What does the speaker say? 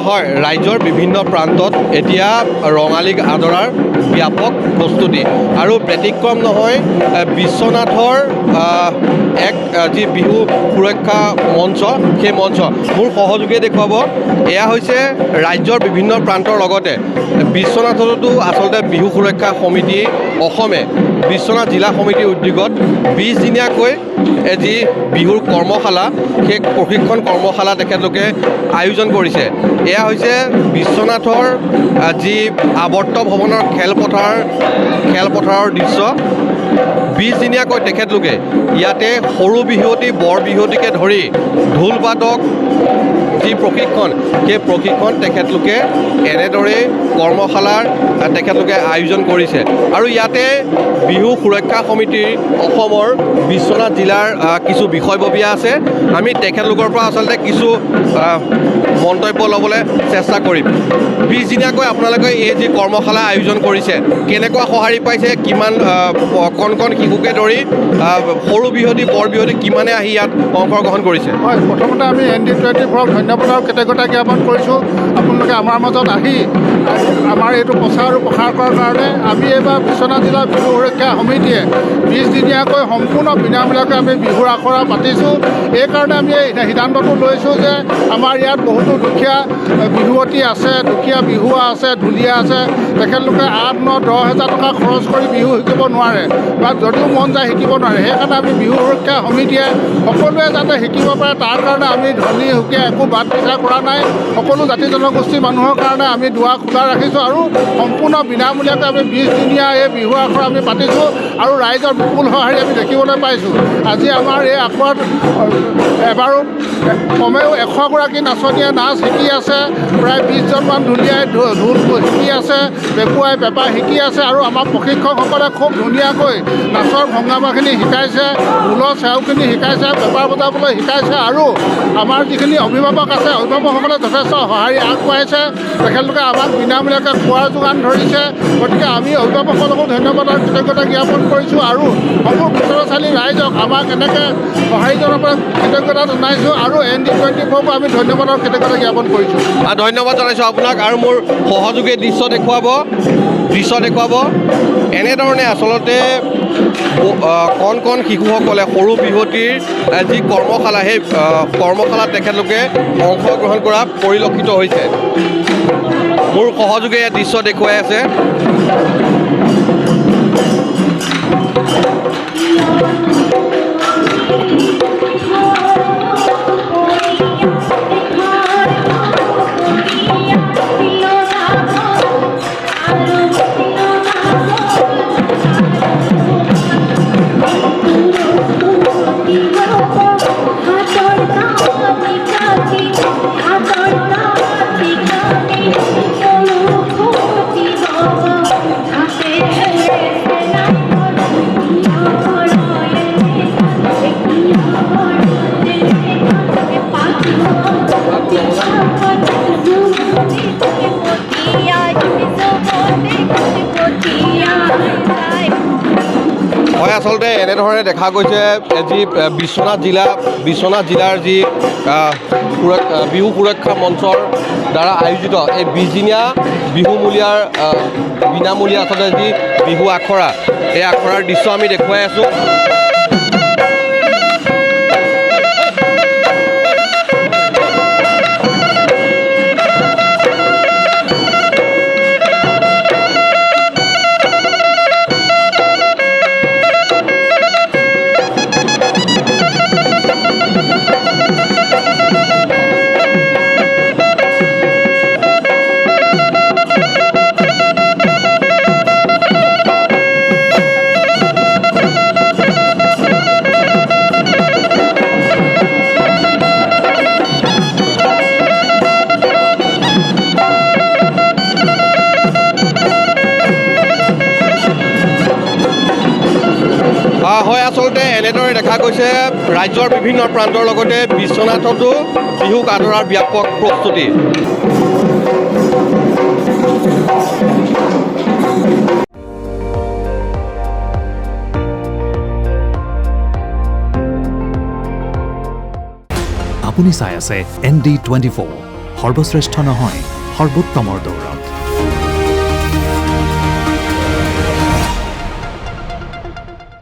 হয় ৰাজ্যৰ বিভিন্ন প্ৰান্তত এতিয়া ৰঙালীক আদৰাৰ ব্যাপক প্ৰস্তুতি আৰু ব্যতিক্ৰম নহয় বিশ্বনাথৰ এক যি বিহু সুৰক্ষা মঞ্চ সেই মঞ্চ মোৰ সহযোগীয়ে দেখুৱাব এয়া হৈছে ৰাজ্যৰ বিভিন্ন প্ৰান্তৰ লগতে বিশ্বনাথতো আচলতে বিহু সুৰক্ষা সমিতি অসমে বিশ্বনাথ জিলা সমিতিৰ উদ্যোগত 20 দিনীয়াকৈ যি বিহুৰ কৰ্মশালা সেই প্ৰশিক্ষণ কৰ্মশালা তেখেতলোকে আয়োজন কৰিছে এয়া হৈছে বিশ্বনাথৰ যি আৱৰ্ত ভৱনৰ খেলপথাৰৰ দৃশ্য 20 দিনীয়াকৈ তেখেতলোকে ইয়াতে সৰু বিহুৱতী বৰ বিহুৱতীকে ধৰি ঢোল বাদক যি প্ৰশিক্ষণ সেই প্ৰশিক্ষণ তেখেতলোকে এনেদৰে কৰ্মশালাৰ তেখেতলোকে আয়োজন কৰিছে আৰু ইয়াতে বিহু সুৰক্ষা সমিতিৰ অসমৰ বিশ্বনাথ জিলাৰ কিছু বিষয়ববীয়া আছে আমি তেখেতলোকৰ পৰা আচলতে কিছু মন্তব্য ল'বলৈ চেষ্টা কৰিম 20 দিনীয়াকৈ আপোনালোকে এই যি কৰ্মশালা আয়োজন কৰিছে কেনেকুৱা সঁহাৰি পাইছে কিমান কণ শিশুকে ধৰি সৰু বিহুৱতী বৰ বিহুৱতী কিমানে আহি ইয়াত অংশগ্ৰহণ কৰিছে হয় প্ৰথমতে আমি ND24ক ধন্যবাদ আৰু কৃতজ্ঞতা জ্ঞাপন কৰিছোঁ আপোনালোকে আমাৰ মাজত আহি আমাৰ এইটো প্ৰচাৰ আৰু প্ৰসাৰ কৰাৰ কাৰণে আমি এইবাৰ বিশ্বনাথ জিলা বিহু সুৰক্ষা সমিতিয়ে 20 দিনীয়াকৈ সম্পূৰ্ণ বিনামূলীয়াকৈ আমি বিহুৰ আখৰা পাতিছোঁ এইকাৰণে আমি এই সিদ্ধান্তটো লৈছোঁ যে আমাৰ ইয়াত বহুতো দুখীয়া বিহুৱতী আছে দুখীয়া বিহুৱা আছে ঢুলীয়া আছে তেখেতলোকে 8-9-10 হাজাৰ টকা খৰচ কৰি বিহু শিকিব নোৱাৰে বা যদিও মন যায় শিকিব নোৱাৰে সেইকাৰণে আমি বিহু সুৰক্ষা সমিতিয়ে সকলোৱে যাতে শিকিব পাৰে তাৰ কাৰণে আমি ধনী সুকীয়া একো বাদ বিচাৰ কৰা নাই সকলো জাতি জনগোষ্ঠীৰ মানুহৰ কাৰণে আমি দুৱাৰ খোলা ৰাখিছোঁ আৰু সম্পূৰ্ণ বিনামূলীয়াকৈ আমি 20 দিনীয়া এই বিহু আখৰা আমি পাতিছোঁ আৰু ৰাইজৰ বিপুল সঁহাৰি আমি দেখিবলৈ পাইছোঁ আজি আমাৰ এই আখৰাত এবাৰো কমেও 100গৰাকী নাচনীয়ে নাচ শিকি আছে প্ৰায় 20জনমান ঢুলীয়াই ঢোল শিকি আছে বেকুৱাই পেঁপা শিকি আছে আৰু আমাৰ প্ৰশিক্ষকসকলে খুব ধুনীয়াকৈ নাচৰ ভংগামাখিনি শিকাইছে ঢোলৰ চেওখিনি শিকাইছে পেঁপা বজাবলৈ শিকাইছে আৰু আমাৰ যিখিনি অভিভাৱক আছে অভিভাৱকসকলে যথেষ্ট সঁহাৰি আগবঢ়াইছে তেখেতলোকে আমাক বিনামূলীয়াকৈ খোৱাৰ যোগান ধৰিছে গতিকে আমি অভিভাৱকসকলকো ধন্যবাদ আৰু কৃতজ্ঞতা জ্ঞাপন কৰিছোঁ আৰু সমূহ বিচৰাচালী ৰাইজক আমাক এনেকৈ সঁহাৰি জনাবলৈ কৃতজ্ঞতা জনাইছোঁ আৰু ND24কো আমি ধন্যবাদ আৰু কৃতজ্ঞতা জ্ঞাপন কৰিছোঁ ধন্যবাদ জনাইছোঁ আপোনাক আৰু মোৰ সহযোগীয়ে দৃশ্য দেখুৱাব এনেধৰণে আচলতে কণ শিশুসকলে সৰু বিহুৱতীৰ যি কৰ্মশালা সেই কৰ্মশালাত তেখেতলোকে অংশগ্ৰহণ কৰা পৰিলক্ষিত হৈছে মোৰ সহযোগীয়ে দৃশ্য দেখুৱাই আছে হয় আচলতে এনেধৰণে দেখা গৈছে যি বিশ্বনাথ জিলাৰ যি বিহু সুৰক্ষা মঞ্চৰ দ্বাৰা আয়োজিত এই 20 দিনীয়া বিনামূলীয়া আচলতে যি বিহু আখৰা এই আখৰাৰ দৃশ্য আমি দেখুৱাই আছোঁ হয় আচলতে এনেদৰে দেখা গৈছে ৰাজ্যৰ বিভিন্ন প্ৰান্তৰ লগতে বিশ্বনাথতো বিহুক আদৰাৰ ব্যাপক প্ৰস্তুতি আপুনি চাই আছে ND24 সৰ্বশ্ৰেষ্ঠ নহয় সৰ্বোত্তমৰ দৌৰত।